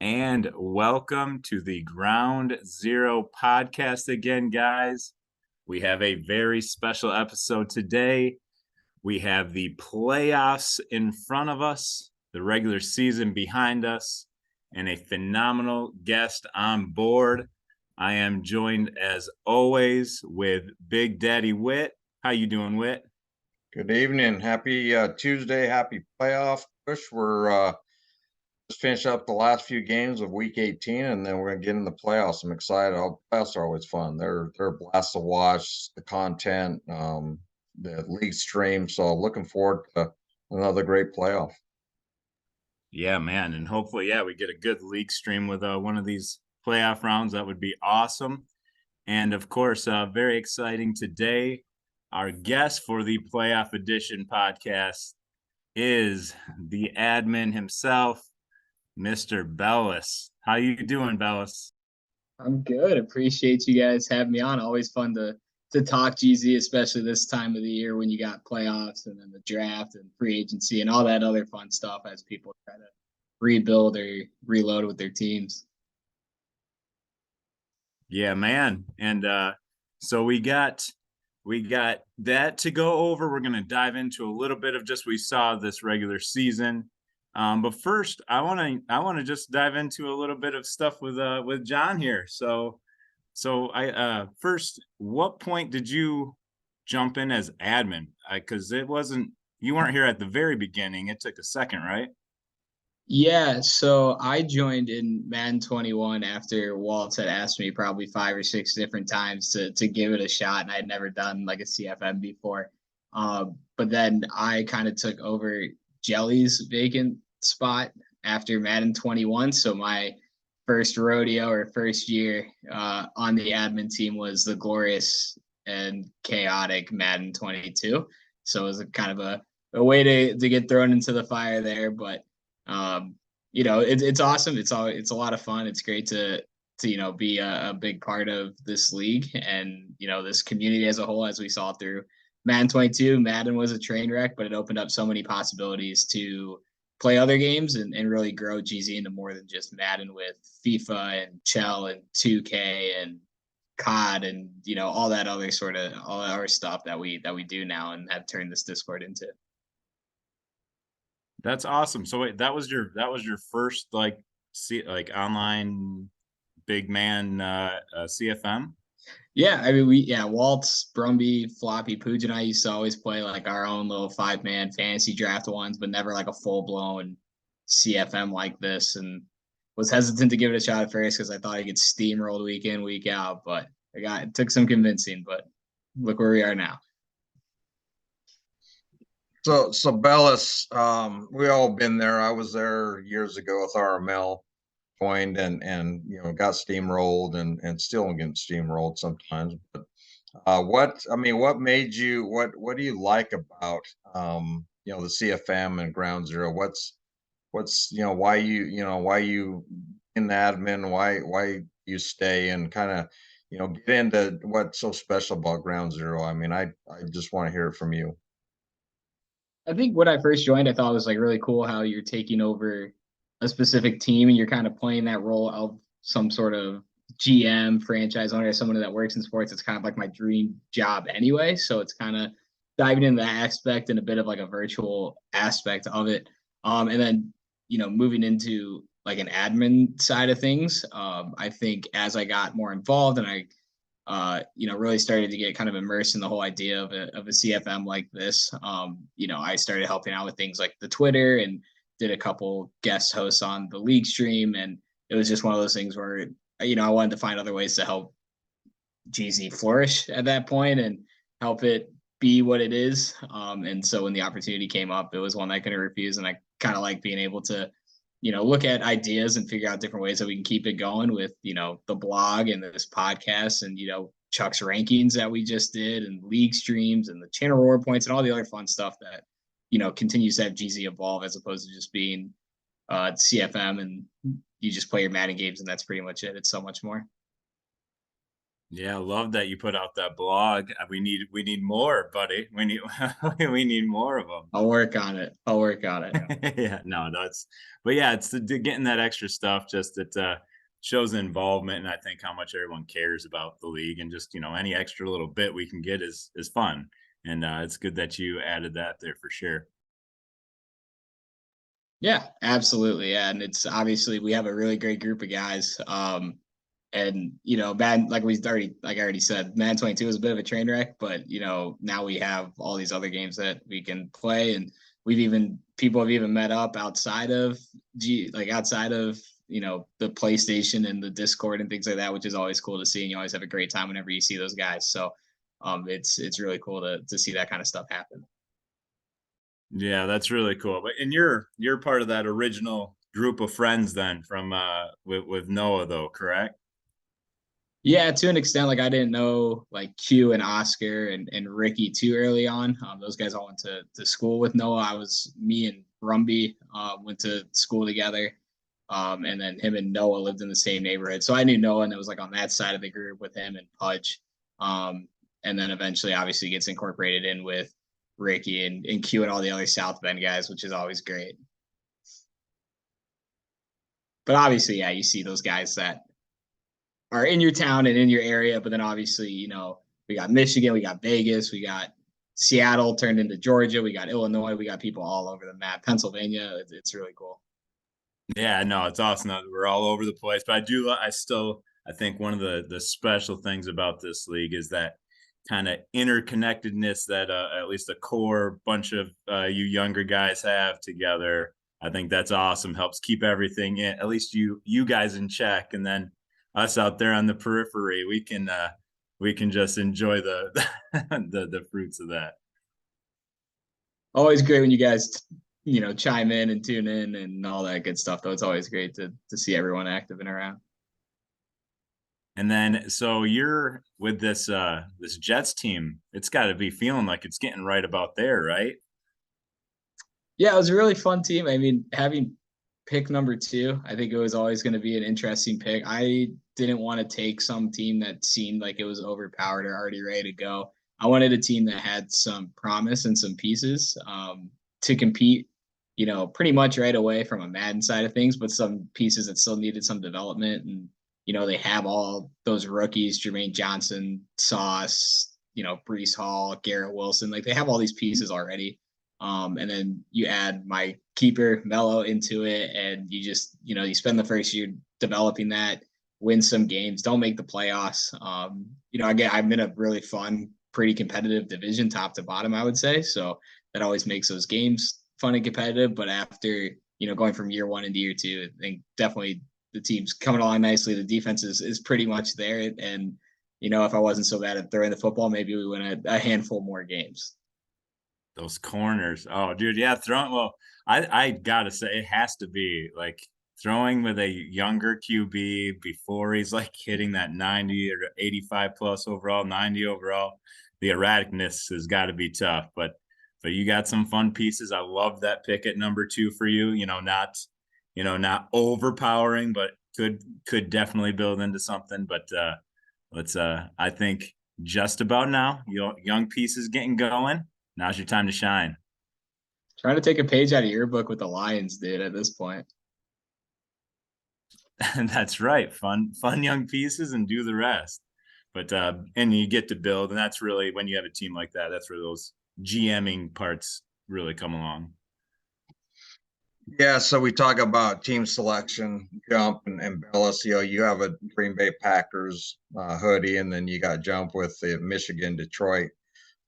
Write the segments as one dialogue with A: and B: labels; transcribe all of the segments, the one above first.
A: And welcome to the Ground Zero podcast again, guys. We have a very special episode today. We have the playoffs in front of us, the regular season behind us, and a phenomenal guest on board. I am joined, as always, with Big Daddy Wit. How you doing, Wit?
B: Good evening. Happy Tuesday. Happy playoff push. We're just finished up the last few games of week 18, and then we're gonna get in the playoffs. I'm excited. Playoffs are always fun. They're a blast to watch. The content, the league stream. So looking forward to another great playoff.
A: Yeah, man. And hopefully, we get a good league stream with one of these playoff rounds. That would be awesome. And of course, very exciting today. Our guest for the playoff edition podcast is the admin himself, Mr. Bellis. How you doing, Bellis?
C: I'm good. Appreciate you guys having me on. Always fun to talk GZ, especially this time of the year when you got playoffs and then the draft and free agency and all that other fun stuff as people try to rebuild or reload with their teams.
A: Yeah, man. And so we got that to go over. We're gonna dive into a little bit of just we saw this regular season. But first, I wanna just dive into a little bit of stuff with John here. So I first, what point did you jump in as admin? Because it wasn't you weren't here at the very beginning. It took a second, right?
C: Yeah, so I joined in Madden 21 after Waltz had asked me probably 5 or 6 different times to give it a shot, and I had never done like a CFM before. But then I kind of took over Jelly's vacant spot after Madden 21. So my first rodeo or first year on the admin team was the glorious and chaotic Madden 22. So it was a kind of a way to get thrown into the fire there, but it's awesome. It's a lot of fun. It's great to be a big part of this league and this community as a whole. As we saw through Madden 22, Madden was a train wreck, but it opened up so many possibilities to play other games and really grow GZ into more than just Madden with FIFA and Chell and 2K and COD and all that other all that other stuff that we do now and have turned this Discord into.
A: That's awesome. So wait, that was your first online big man CFM?
C: Yeah, I mean Waltz, Brumby, Floppy, Pooj, and I used to always play like our own little 5-man fantasy draft ones, but never like a full blown CFM like this. And was hesitant to give it a shot at first because I thought I get steamrolled week in, week out. But it took some convincing, but look where we are now.
B: So Bellis, we all been there. I was there years ago with RML. Joined and got steamrolled and still getting steamrolled sometimes. But what made you what do you like about the CFM and Ground Zero? What's why you in the admin, why you stay and kind of get into what's so special about Ground Zero? I just want to hear it from you.
C: I think when I first joined, I thought it was like really cool how you're taking over a specific team and you're kind of playing that role of some sort of GM, franchise owner, someone that works in sports. It's kind of like my dream job anyway. So it's kind of diving into that aspect and a bit of like a virtual aspect of it. And then, moving into like an admin side of things, I think as I got more involved and I really started to get kind of immersed in the whole idea of a CFM like this. I started helping out with things like the Twitter and did a couple guest hosts on the league stream. And it was just one of those things where, I wanted to find other ways to help GZ flourish at that point and help it be what it is. And so when the opportunity came up, it was one I couldn't refuse. And I kind of like being able to look at ideas and figure out different ways that we can keep it going with, the blog and this podcast and, Chuck's rankings that we just did and league streams and the channel reward points and all the other fun stuff that, continues to have GZ evolve as opposed to just being CFM and you just play your Madden games and that's pretty much it. It's so much more.
A: Yeah, I love that you put out that blog. We need more, buddy. We need we need more of them.
C: I'll work on it. I'll work on it.
A: Yeah, no, it's but yeah, it's getting that extra stuff. Just it shows the involvement, and I think how much everyone cares about the league, and just any extra little bit we can get is fun, and it's good that you added that there for sure.
C: Yeah, absolutely. Yeah, and it's obviously we have a really great group of guys. And man, like I already said, Man 22 is a bit of a train wreck, but now we have all these other games that we can play, and people have even met up outside of the PlayStation and the Discord and things like that, which is always cool to see. And you always have a great time whenever you see those guys. So it's really cool to see that kind of stuff happen.
A: Yeah, that's really cool. But and you're part of that original group of friends then from with Noah though, correct?
C: Yeah, to an extent, like I didn't know like Q and Oscar and Ricky too early on. Those guys all went to school with Noah. Me and Rumby went to school together. And then him and Noah lived in the same neighborhood. So I knew Noah, and it was like on that side of the group with him and Pudge. And then eventually obviously gets incorporated in with Ricky and Q and all the other South Bend guys, which is always great. But obviously, yeah, you see those guys that are in your town and in your area. But then obviously, we got Michigan, we got Vegas, we got Seattle turned into Georgia, we got Illinois, we got people all over the map. Pennsylvania, it's really cool.
A: Yeah, no, it's awesome that we're all over the place. But I think one of the special things about this league is that kind of interconnectedness that at least a core bunch of you younger guys have together. I think that's awesome. Helps keep everything in, at least you guys in check, and then us out there on the periphery, we can just enjoy the the fruits of that.
C: Always great when you guys, chime in and tune in and all that good stuff. Though it's always great to see everyone active and around.
A: And then so you're with this Jets team. It's got to be feeling like it's getting right about there, right?
C: Yeah, it was a really fun team. I mean, having pick number 2, I think it was always going to be an interesting pick. I didn't want to take some team that seemed like it was overpowered or already ready to go. I wanted a team that had some promise and some pieces to compete, pretty much right away from a Madden side of things, but some pieces that still needed some development. And, they have all those rookies, Jermaine Johnson, Sauce, Brees Hall, Garrett Wilson. Like they have all these pieces already. And then you add my keeper Mello into it, and you just you spend the first year developing that, win some games, don't make the playoffs. I'm in a really fun, pretty competitive division, top to bottom, I would say. So that always makes those games fun and competitive. But after going from year 1 into year 2, I think definitely the team's coming along nicely. The defense is pretty much there, and if I wasn't so bad at throwing the football, maybe we win a handful more games.
A: Those corners. Oh, dude, yeah, throwing. Well, I gotta say, it has to be like throwing with a younger QB before he's like hitting that 90 or 85 plus overall, 90 overall. The erraticness has got to be tough, but you got some fun pieces. I love that pick at number 2 for you. Not overpowering, but could definitely build into something. But let's I think just about now, young pieces getting going. Now's your time to shine.
C: Trying to take a page out of your book with the Lions, dude, at this point.
A: And that's right. Fun young pieces and do the rest. But and you get to build, and that's really when you have a team like that, that's where those GMing parts really come along.
B: Yeah, so we talk about team selection, Jump and Bellis. You have a Green Bay Packers hoodie, and then you got Jump with the Michigan, Detroit.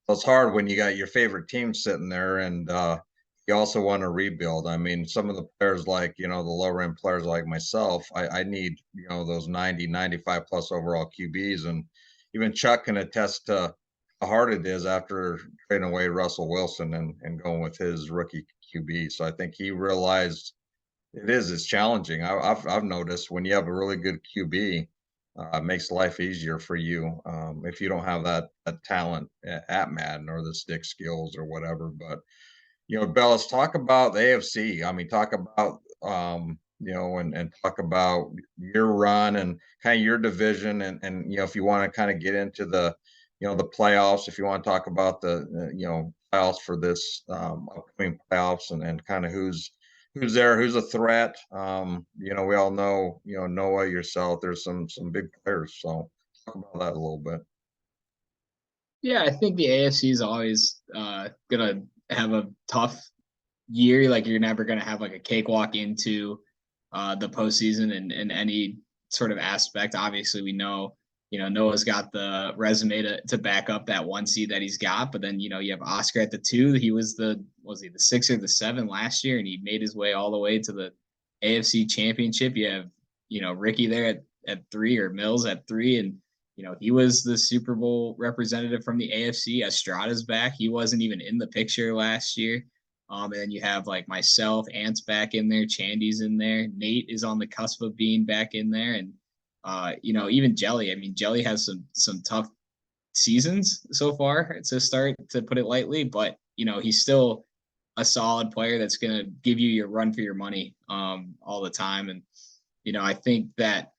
B: So it's hard when you got your favorite team sitting there, and you also want to rebuild. I mean, some of the players like, the lower end players like myself, I need, those 90, 95 plus overall QBs. And even Chuck can attest to how hard it is after trading away Russell Wilson and going with his rookie QB. So I think he realized it's challenging. I've noticed when you have a really good QB, it makes life easier for you if you don't have that talent at Madden or the stick skills or whatever. But Bell, let's talk about the AFC. I mean, talk about and talk about your run and kind of your division, and if you want to kind of get into the the playoffs, if you want to talk about the playoffs for this upcoming playoffs, and kind of who's there, who's a threat. We all know, Noah, yourself, there's some big players, so talk about that a little bit.
C: Yeah, I think the AFC is always gonna have a tough year. Like you're never gonna have like a cakewalk into the postseason in any sort of aspect. Obviously, we know Noah's got the resume to back up that one seed that he's got, but then you have Oscar at the 2. He was the 6 or the 7 last year, and he made his way all the way to the AFC Championship. You have Ricky there at 3, or Mills at 3, and he was the Super Bowl representative from the AFC. Estrada's back. He wasn't even in the picture last year. And then you have like myself, Ant's back in there, Chandy's in there, Nate is on the cusp of being back in there, and even Jelly. I mean, Jelly has some tough seasons so far to start, to put it lightly, but he's still a solid player that's going to give you your run for your money all the time. And I think that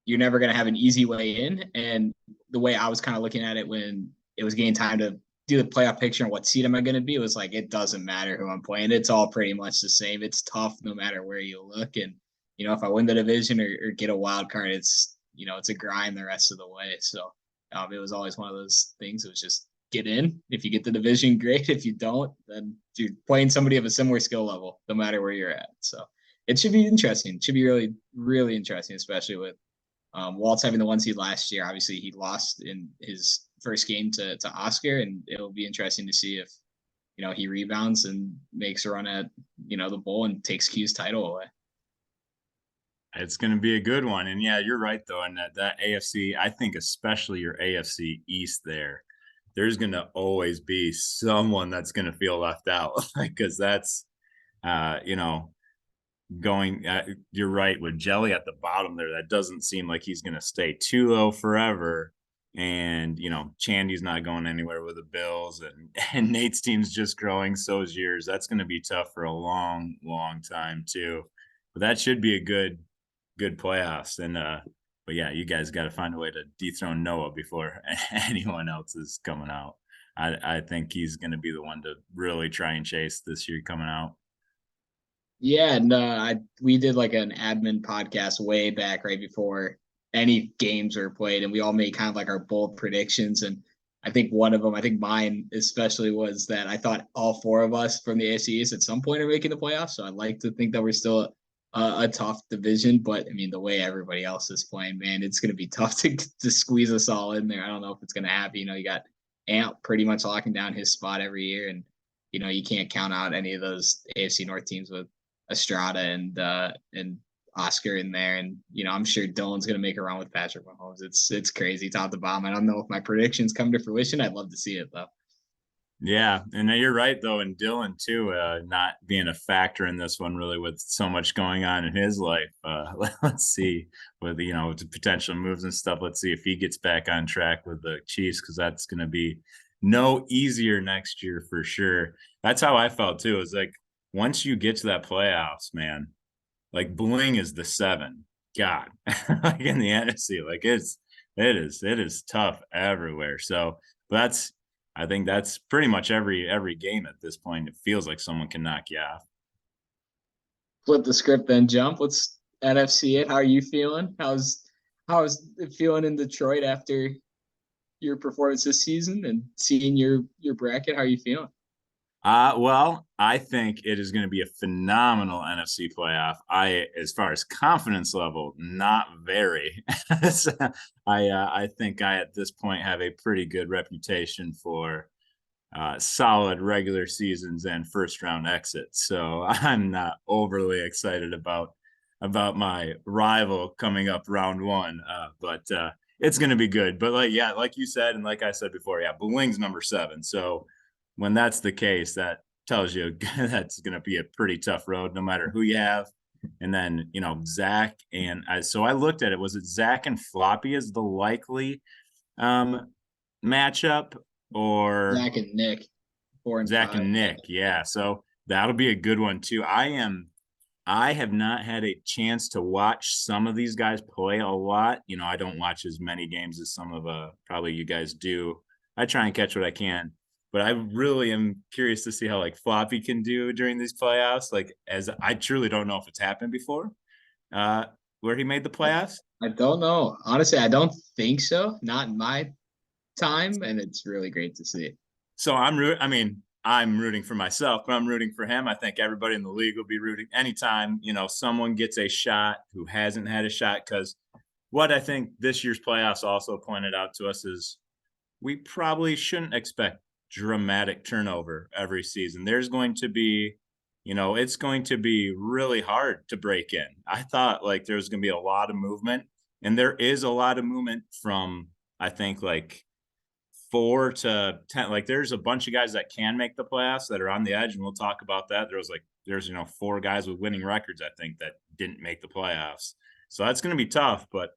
C: you're never going to have an easy way in. And the way I was kind of looking at it when it was getting time to do the playoff picture and what seed am I going to be, it was like, it doesn't matter who I'm playing. It's all pretty much the same. It's tough no matter where you look. And, if I win the division or get a wild card, it's a grind the rest of the way. So it was always one of those things. It was just get in. If you get the division, great. If you don't, then you're playing somebody of a similar skill level, no matter where you're at. So it should be interesting. It should be really, really interesting, especially with Walt's having the 1 seed last year. Obviously, he lost in his first game to Oscar, and it'll be interesting to see if he rebounds and makes a run at the bowl and takes Q's title away.
A: It's going to be a good one. And yeah, you're right though. And that AFC, I think especially your AFC East there's going to always be someone that's going to feel left out, because that's, going, you're right, with Jelly at the bottom there, that doesn't seem like he's going to stay too low forever. And, Chandy's not going anywhere with the Bills, and Nate's team's just growing. So is yours. That's going to be tough for a long, long time too. But that should be a good playoffs. And but yeah, you guys got to find a way to dethrone Noah before anyone else is coming out. I think he's going to be the one to really try and chase this year coming out.
C: Yeah, and we did like an admin podcast way back right before any games were played, and we all made kind of like our bold predictions. And I think one of them, I think mine especially, was that I thought all 4 of us from the AFC at some point are making the playoffs. So I'd like to think that we're still a tough division, but I mean, the way everybody else is playing, man, it's going to be tough to squeeze us all in there. I don't know if it's going to happen. You got Ant pretty much locking down his spot every year, and you can't count out any of those AFC North teams with Estrada and Oscar in there, and I'm sure Dylan's gonna make a run with Patrick Mahomes. It's crazy top to bottom. I don't know if my predictions come to fruition. I'd love to see it though.
A: Yeah, and you're right though, and Dylan too, not being a factor in this one really, with so much going on in his life. Let's see, with the potential moves and stuff. Let's see if he gets back on track with the Chiefs, because that's going to be no easier next year for sure. That's how I felt too. It was like, once you get to that playoffs, man, like Bling is the 7. God, like in the NFC, like it is tough everywhere. So I think that's pretty much every game at this point. It feels like someone can knock you off.
C: Flip the script, then jump. Let's NFC it. How are you feeling? How's it feeling in Detroit after your performance this season and seeing your bracket? How are you feeling?
A: Well, I think it is going to be a phenomenal NFC playoff. As far as confidence level, not very. I think I at this point have a pretty good reputation for solid regular seasons and first round exits. So I'm not overly excited about my rival coming up round 1. But it's going to be good. But like you said, and like I said before, yeah, Bling's number 7. So when that's the case, that tells you that's going to be a pretty tough road, no matter who you have. And then, Zach so I looked at it. Was it Zach and Floppy as the likely matchup, or
C: Zach and Nick, 4 and
A: Zach
C: 5.
A: and Nick? Yeah. So that'll be a good one too. I'm I have not had a chance to watch some of these guys play a lot. You know, I don't watch as many games as some of probably you guys do. I try and catch what I can, but I really am curious to see how like Floppy can do during these playoffs. Like, as I truly don't know if it's happened before, uh, where he made the playoffs.
C: I don't know. Honestly, I don't think so. Not in my time, and it's really great to see.
A: So I mean, I'm rooting for myself, but I'm rooting for him. I think everybody in the league will be rooting anytime, you know, someone gets a shot who hasn't had a shot. Because what I think this year's playoffs also pointed out to us is we probably shouldn't expect dramatic turnover every season. There's going to be, you know, it's going to be really hard to break in. I thought like there was going to be a lot of movement, and there is a lot of movement from, I think, like 4 to 10. Like there's a bunch of guys that can make the playoffs that are on the edge, and we'll talk about that. There's you know 4 guys with winning records, I think, that didn't make the playoffs. So that's going to be tough, but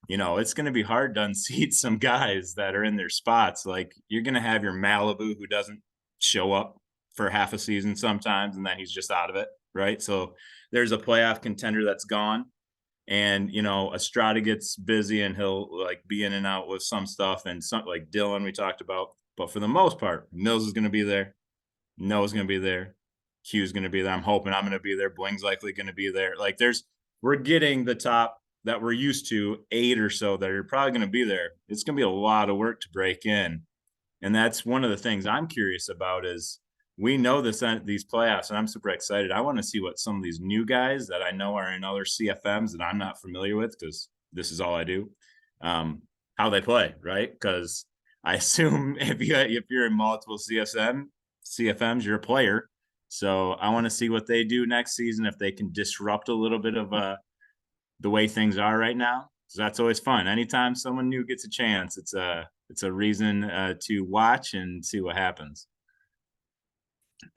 A: you know it's going to be hard to unseat some guys that are in their spots. Like you're going to have your Malibu who doesn't show up for half a season sometimes, and then he's just out of it, right? So there's a playoff contender that's gone, and you know Estrada gets busy and he'll like be in and out with some stuff, and some like Dylan we talked about. But for the most part, Mills is going to be there, Noah's going to be there, Q's going to be there. I'm hoping I'm going to be there. Bling's likely going to be there. Like we're getting the top that we're used to, 8 or so that are probably going to be there. It's going to be a lot of work to break in, and that's one of the things I'm curious about is we know these playoffs, and I'm super excited. I want to see what some of these new guys that I know are in other CFMs that I'm not familiar with, because this is all I do, how they play, right? Because I assume if you're in multiple CFMs, you're a player. So I want to see what they do next season, if they can disrupt a little bit of the way things are right now. So that's always fun. Anytime someone new gets a chance, it's a reason to watch and see what happens.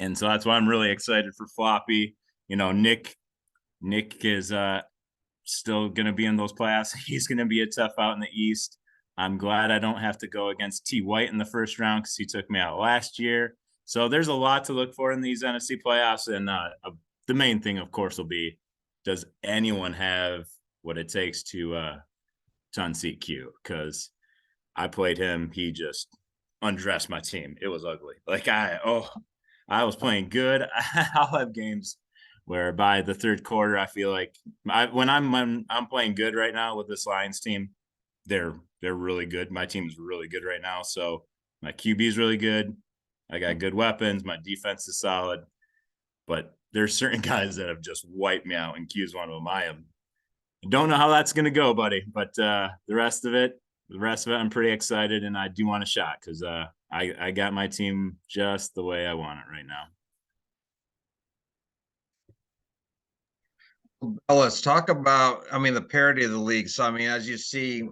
A: And so that's why I'm really excited for Floppy. You know, Nick is still going to be in those playoffs. He's going to be a tough out in the East. I'm glad I don't have to go against T. White in the first round because he took me out last year. So there's a lot to look for in these NFC playoffs. And the main thing, of course, will be, does anyone have what it takes to unseat Q? Because I played him. He just undressed my team. It was ugly. Like I was playing good. I'll have games where by the third quarter, I feel like when I'm playing good right now with this Lions team, they're really good. My team is really good right now. So my QB is really good. I got good weapons. My defense is solid. But there's certain guys that have just wiped me out, and Q's one of them. I don't know how that's going to go, buddy. But the rest of it, I'm pretty excited, and I do want a shot because I got my team just the way I want it right now.
B: Well, let's talk about, I mean, the parity of the league. So, I mean, as you see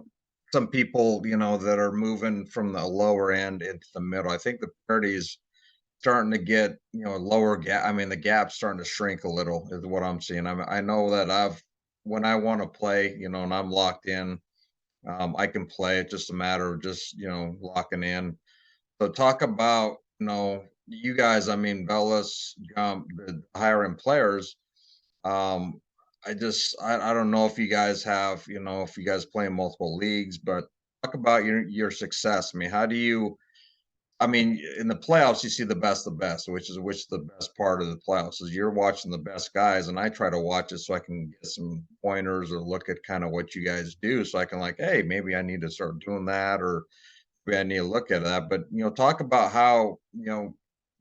B: some people, you know, that are moving from the lower end into the middle, I think the parity is starting to get, you know, lower gap. I mean, the gap's starting to shrink a little is what I'm seeing. I know that when I want to play, you know, and I'm locked in, I can play. It's just a matter of just, you know, locking in. So talk about, you know, you guys, I mean, Bellis, the higher end players. Um, I don't know if you guys have, you know, if you guys play in multiple leagues, but talk about your success. I mean, how do you, I mean, in the playoffs, you see the best of the best, which is the best part of the playoffs is you're watching the best guys, and I try to watch it so I can get some pointers or look at kind of what you guys do, so I can like, hey, maybe I need to start doing that, or maybe I need to look at that. But you know, talk about how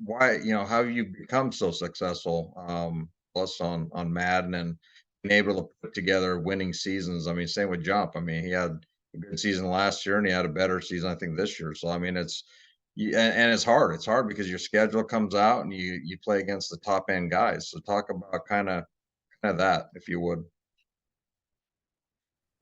B: why how you become so successful, plus on Madden and being able to put together winning seasons. I mean, same with Jump. I mean, he had a good season last year, and he had a better season, I think, this year. So I mean, and it's hard. It's hard because your schedule comes out and you play against the top end guys. So talk about kind of that, if you would.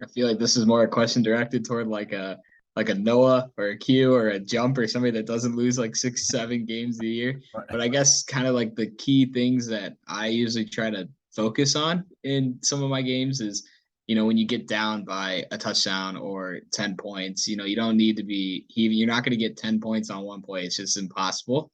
C: I feel like this is more a question directed toward like a Noah or a Q or a Jump or somebody that doesn't lose like 6, 7 games a year. But I guess kind of like the key things that I usually try to focus on in some of my games is, when you get down by a touchdown or 10 points, you don't need to be even, you're not going to get 10 points on one play. It's just impossible.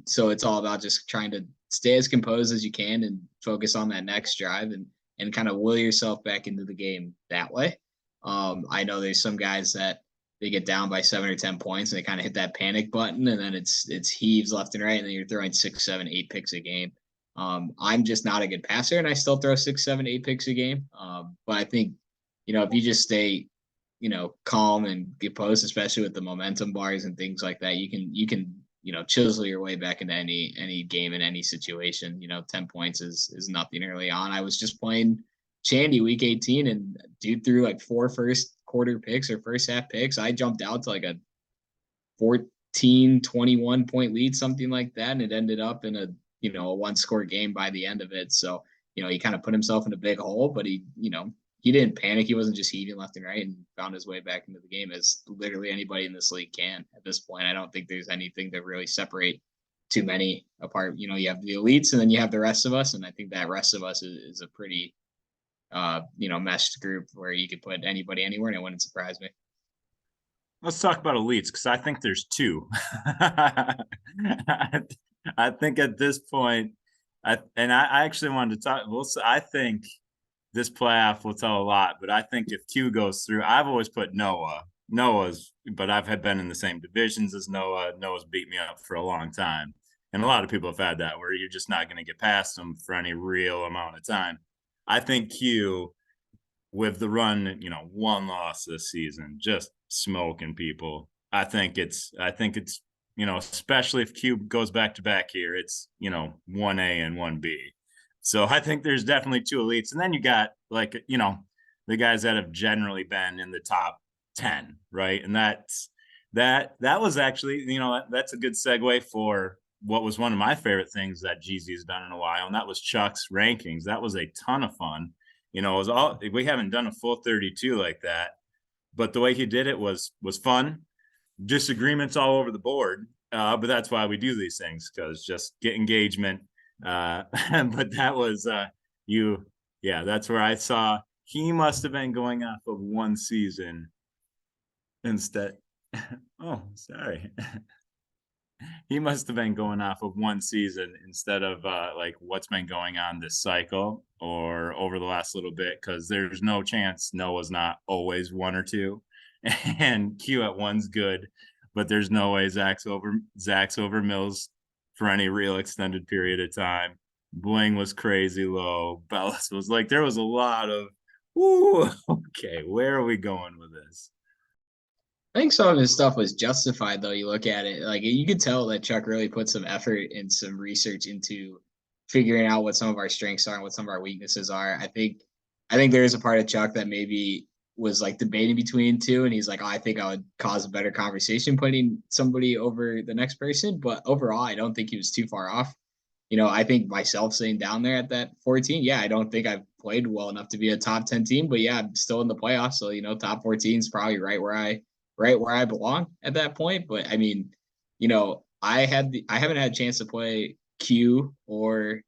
C: So it's all about just trying to stay as composed as you can and focus on that next drive and kind of will yourself back into the game that way. I know there's some guys that they get down by 7 or 10 points and they kind of hit that panic button and then it's heaves left and right and then you're throwing 6, 7, 8 picks a game. I'm just not a good passer and I still throw 6, 7, 8 picks a game. But I think, if you just stay, calm and get post, especially with the momentum bars and things like that, you can chisel your way back into any game in any situation. 10 points is nothing early on. I was just playing Chandy week 18 and dude threw like 4 first quarter picks or first half picks. I jumped out to like a 14, 21 point lead, something like that. And it ended up in a 1-score game by the end of it. So, he kind of put himself in a big hole, but he didn't panic. He wasn't just heaving left and right and found his way back into the game as literally anybody in this league can at this point. I don't think there's anything to really separate too many apart. You have the elites and then you have the rest of us. And I think that rest of us is a pretty, meshed group where you could put anybody anywhere and it wouldn't surprise me.
A: Let's talk about elites because I think there's 2. I think at this point, I actually wanted to talk. Well, I think this playoff will tell a lot, but I think if Q goes through, I've always put Noah. But I've been in the same divisions as Noah. Noah's beat me up for a long time. And a lot of people have had that where you're just not going to get past them for any real amount of time. I think Q, with the run, 1 loss this season, just smoking people. I think it's, especially if Q goes back to back here, it's, 1A and 1B. So I think there's definitely 2 elites. And then you got the guys that have generally been in the top 10, right? And that was actually, that's a good segue for what was one of my favorite things that Jeezy's done in a while. And that was Chuck's rankings. That was a ton of fun. We haven't done a full 32 like that, but the way he did it was fun. Disagreements all over the board. But that's why we do these things, because just get engagement. But that was that's where I saw he must have been going off of 1 season instead. Oh, sorry. He must have been going off of 1 season instead of like what's been going on this cycle or over the last little bit, because there's no chance Noah's not always 1 or 2 and Q at 1's good, but there's no way Zach's over Mills for any real extended period of time. Bling was crazy low. Bellis was like, there was a lot of, ooh, okay, where are we going with this?
C: I think some of his stuff was justified, though. You look at it, like you could tell that Chuck really put some effort and some research into figuring out what some of our strengths are and what some of our weaknesses are. I think there is a part of Chuck that maybe was like debating between 2, and he's like, oh, I think I would cause a better conversation putting somebody over the next person. But overall, I don't think he was too far off. I think myself sitting down there at that 14, I don't think I've played well enough to be a top 10 team, but I'm still in the playoffs. So, top 14 is probably right where I belong at that point. But I mean, I haven't had a chance to play Q or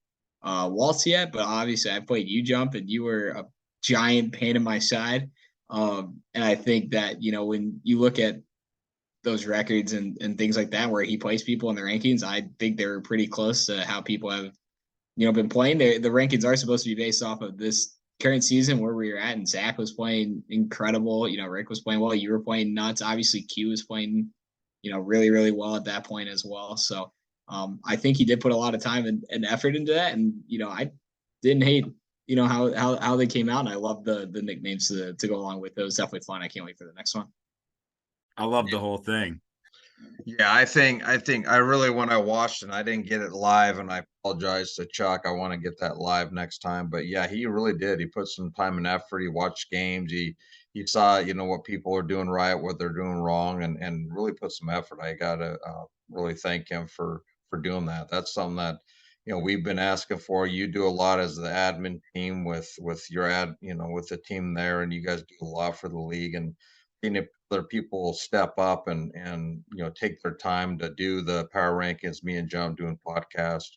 C: Waltz yet, but obviously I played you Jump and you were a giant pain in my side. And I think that, when you look at those records and things like that, where he plays people in the rankings, I think they're pretty close to how people have, been playing. The rankings are supposed to be based off of this current season where we were at, and Zach was playing incredible. Rick was playing well. You were playing nuts. Obviously, Q was playing, really, really well at that point as well. So I think he did put a lot of time and effort into that. And, I didn't hate, how they came out. And I love the nicknames to go along with it. It was definitely fun. I can't wait for the next one.
A: I love the whole thing.
B: Yeah, I think I really, when I watched and I didn't get it live, and I apologize to Chuck. I want to get that live next time. But yeah, he really did. He put some time and effort. He watched games. He saw, what people are doing right, what they're doing wrong, and really put some effort. I gotta really thank him for doing that. That's something that we've been asking for. You do a lot as the admin team with your with the team there, and you guys do a lot for the league. And if other people step up and take their time to do the power rankings, me and John doing podcast,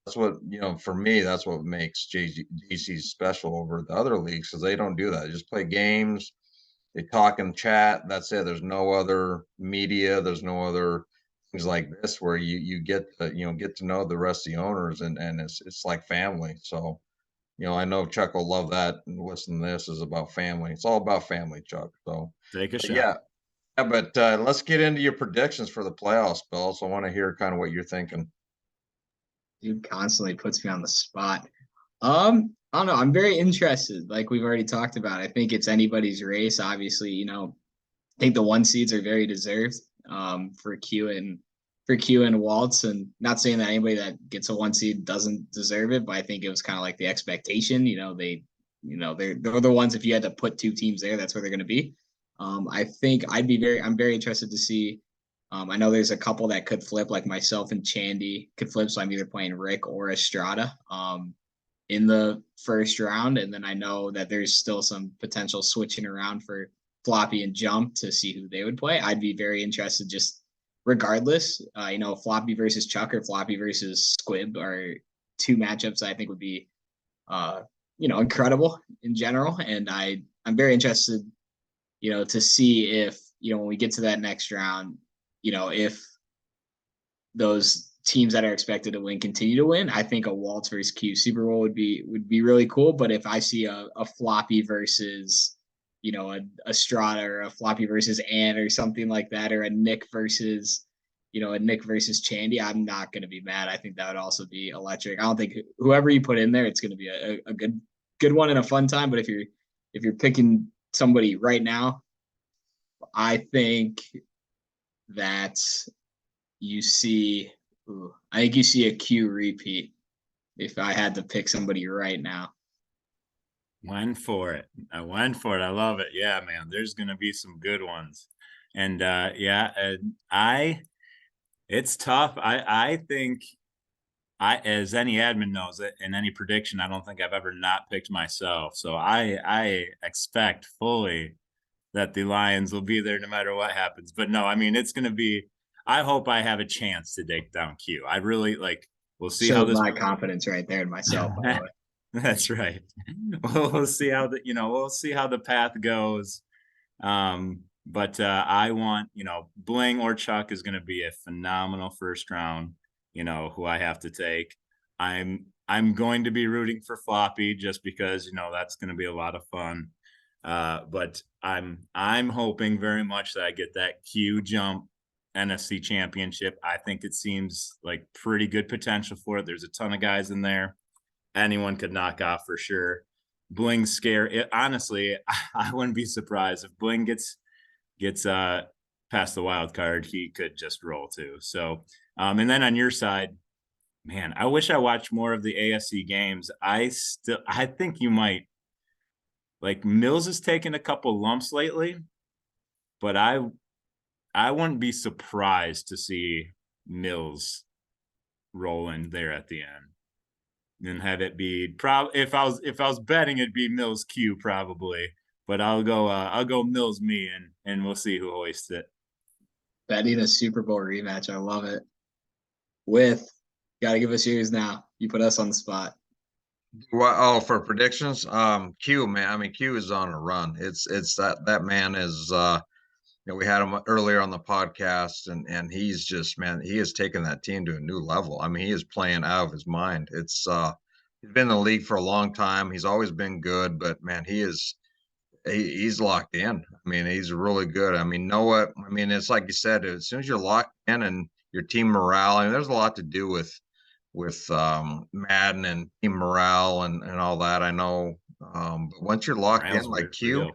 B: that's what for me, that's what makes GC special over the other leagues, because they don't do that. They just play games, they talk and chat, that's it. There's no other media, there's no other things like this where you get to, get to know the rest of the owners, and it's like family. So, I know Chuck will love that, and listen to this is about family. It's all about family, Chuck. So,
A: Take a
B: but
A: shot.
B: yeah, but let's get into your predictions for the playoffs, Bill. So I want to hear kind of what you're thinking.
C: Dude constantly puts me on the spot. I don't know. I'm very interested. Like we've already talked about, I think it's anybody's race. Obviously, I think the one seeds are very deserved for Q and Waltz. And not saying that anybody that gets a one seed doesn't deserve it, but I think it was kind of like the expectation. They're the ones. If you had to put two teams there, that's where they're going to be. I think I'm very interested to see. I know there's a couple that could flip, like myself and Chandy could flip. So I'm either playing Rick or Estrada in the first round. And then I know that there's still some potential switching around for Floppy and Jump to see who they would play. I'd be very interested just regardless. Floppy versus Chuck or Floppy versus Squib are two matchups I think would be incredible in general. And I'm very interested, to see if, when we get to that next round, if those teams that are expected to win continue to win. I think a Waltz versus Q Super Bowl would be really cool. But if I see a Floppy versus a Strata or a Floppy versus Ann or something like that, or a Nick versus Chandy, I'm not going to be mad. I think that would also be electric. I don't think whoever you put in there, it's going to be a good one and a fun time. But if you're picking somebody right now, I think that you see, I think you see a Q repeat if I had to pick somebody right now.
A: Went for it. I went for it. I love it. Yeah, man. There's gonna be some good ones. And it's tough. I think as any admin knows it, in any prediction, I don't think I've ever not picked myself. So I expect fully that the Lions will be there no matter what happens. But no, I mean it's gonna be, I hope I have a chance to take down Q. I really we'll see how
C: Shows
A: this
C: my confidence right there in myself, by the way.
A: That's right. We'll see how we'll see how the path goes. But I want, Bling or Chuck is going to be a phenomenal first round, who I have to take. I'm going to be rooting for Floppy just because, that's going to be a lot of fun. But I'm hoping very much that I get that Q Jump NFC championship. I think it seems like pretty good potential for it. There's a ton of guys in there anyone could knock off for sure. Bling's scare. Honestly, I wouldn't be surprised if Bling gets past the wild card. He could just roll too. So, and then on your side, man, I wish I watched more of the AFC games. I think you might like Mills has taken a couple lumps lately, but I wouldn't be surprised to see Mills rolling there at the end. And have it be if I was betting it'd be Mills Q probably, but I'll go Mills me and we'll see who hoists it.
C: Betting a Super Bowl rematch, I love it. With gotta give us yours now. You put us on the spot.
B: Well, oh, for predictions, Q, man. I mean, Q is on a run. It's that man is. We had him earlier on the podcast, and he's just, man, he has taken that team to a new level. I mean, he is playing out of his mind. It's he's been in the league for a long time. He's always been good, but man, he's locked in. I mean, he's really good. I mean, Noah. I mean, it's like you said, as soon as you're locked in and your team morale, I mean, there's a lot to do with Madden and team morale and all that. I know, but once you're locked in, like Q.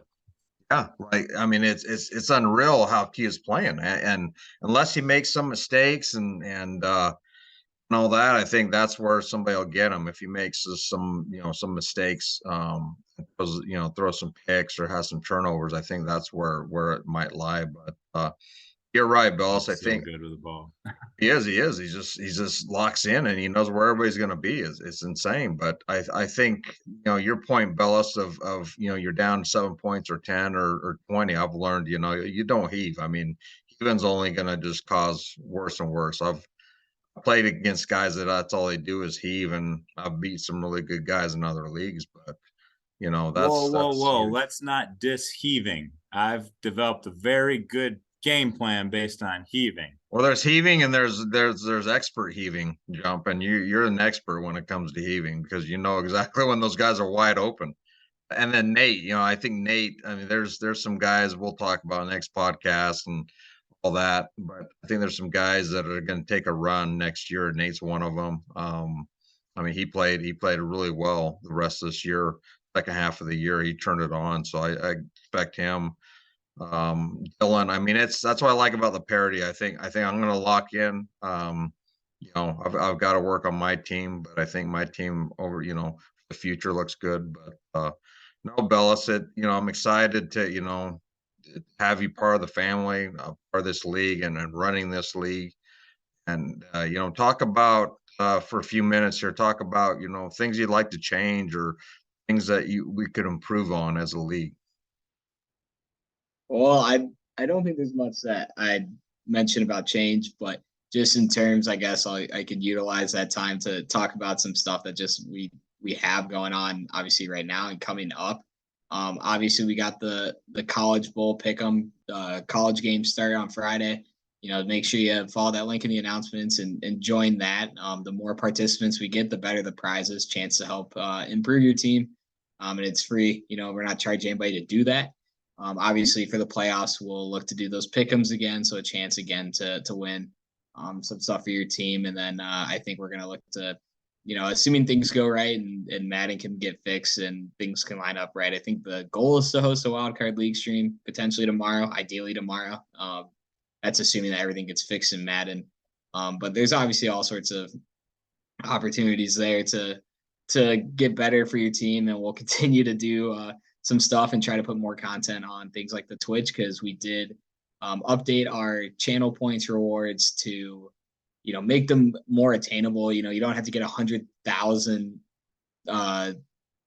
B: Yeah, like I mean, it's unreal how Q is playing, and unless he makes some mistakes and all that, I think that's where somebody will get him if he makes some mistakes, throw some picks or has some turnovers. I think that's where it might lie. But you're right, Bellis. I think
A: good with the ball.
B: he is. He just locks in and he knows where everybody's going to be. It's insane. But I think your point, Bellis, of you're down 7 points or 10 or 20. I've learned you don't heave. I mean, heaving's only going to just cause worse and worse. I've played against guys that's all they do is heave, and I've beat some really good guys in other leagues. But
A: Whoa! Let's not diss heaving. I've developed a very good game plan based on heaving.
B: Well, there's heaving and there's expert heaving jump, and you're an expert when it comes to heaving because you know exactly when those guys are wide open. And then Nate, I think Nate, I mean, there's some guys we'll talk about next podcast and all that, but I think there's some guys that are going to take a run next year. Nate's one of them. I mean, he played really well the rest of this year. Second half of the year, he turned it on, so I expect him. Dylan, I mean, that's what I like about the parity. I think I'm going to lock in. I've got to work on my team, but I think my team over, the future looks good. But no, Bellis, I'm excited to, have you part of the family, part of this league and running this league. And, talk about, for a few minutes here, talk about, things you'd like to change or things that we could improve on as a league.
C: Well, I don't think there's much that I'd mention about change, but just in terms, I guess I could utilize that time to talk about some stuff that just we have going on, obviously right now and coming up. Obviously we got the College Bowl pick'em, college games start on Friday. Make sure you follow that link in the announcements and join that. The more participants we get, the better the prizes. Chance to help improve your team, and it's free. We're not charging anybody to do that. Obviously, for the playoffs, we'll look to do those pick'ems again, so a chance again to win some stuff for your team. And then I think we're gonna look to, assuming things go right and Madden can get fixed and things can line up right. I think the goal is to host a wild card league stream potentially tomorrow, ideally tomorrow. That's assuming that everything gets fixed in Madden. But there's obviously all sorts of opportunities there to get better for your team, and we'll continue to do some stuff and try to put more content on things like the Twitch because we did update our channel points rewards to make them more attainable. You don't have to get 100,000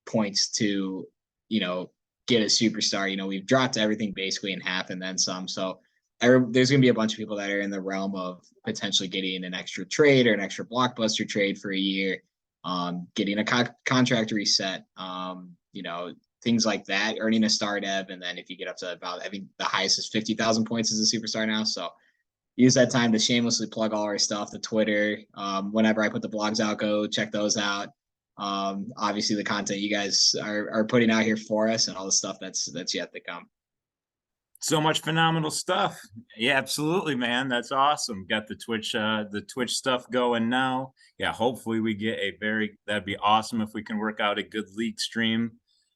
C: points to get a superstar. We've dropped everything basically in half and then some, so there's going to be a bunch of people that are in the realm of potentially getting an extra trade or an extra blockbuster trade for a year, getting a contract reset, things like that, earning a star dev. And then if you get up to about, I think the highest is 50,000 points as a superstar now. So use that time to shamelessly plug all our stuff, the Twitter. Whenever I put the blogs out, go check those out. Obviously the content you guys are putting out here for us and all the stuff that's yet to come.
A: So much phenomenal stuff. Yeah, absolutely, man. That's awesome. Got the Twitch stuff going now. Yeah, hopefully we get that'd be awesome if we can work out a good league stream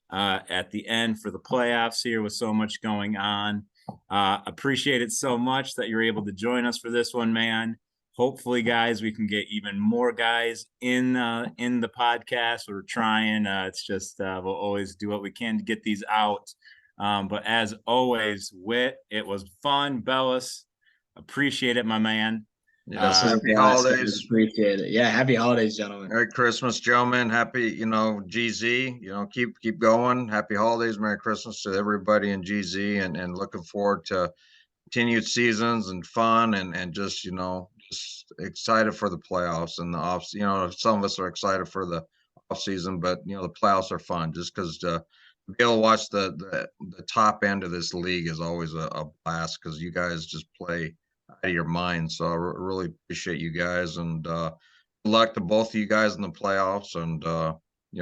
A: at the end for the playoffs here with so much going on. Appreciate it so much that you're able to join us for this one, man. Hopefully, guys, we can get even more guys in the podcast. We're trying. It's just we'll always do what we can to get these out. But as always, Wit, it was fun. Bellis, appreciate it, my man.
B: Yes, happy holidays.
C: Appreciate it. Yeah, happy holidays, gentlemen.
B: Merry Christmas, gentlemen. Happy, GZ, keep going. Happy holidays, Merry Christmas to everybody in GZ and looking forward to continued seasons and fun and just, just excited for the playoffs and the off. Some of us are excited for the off season, but the playoffs are fun just because to be able to watch the top end of this league is always a blast because you guys just play out of your mind. So I really appreciate you guys and good luck to both of you guys in the playoffs and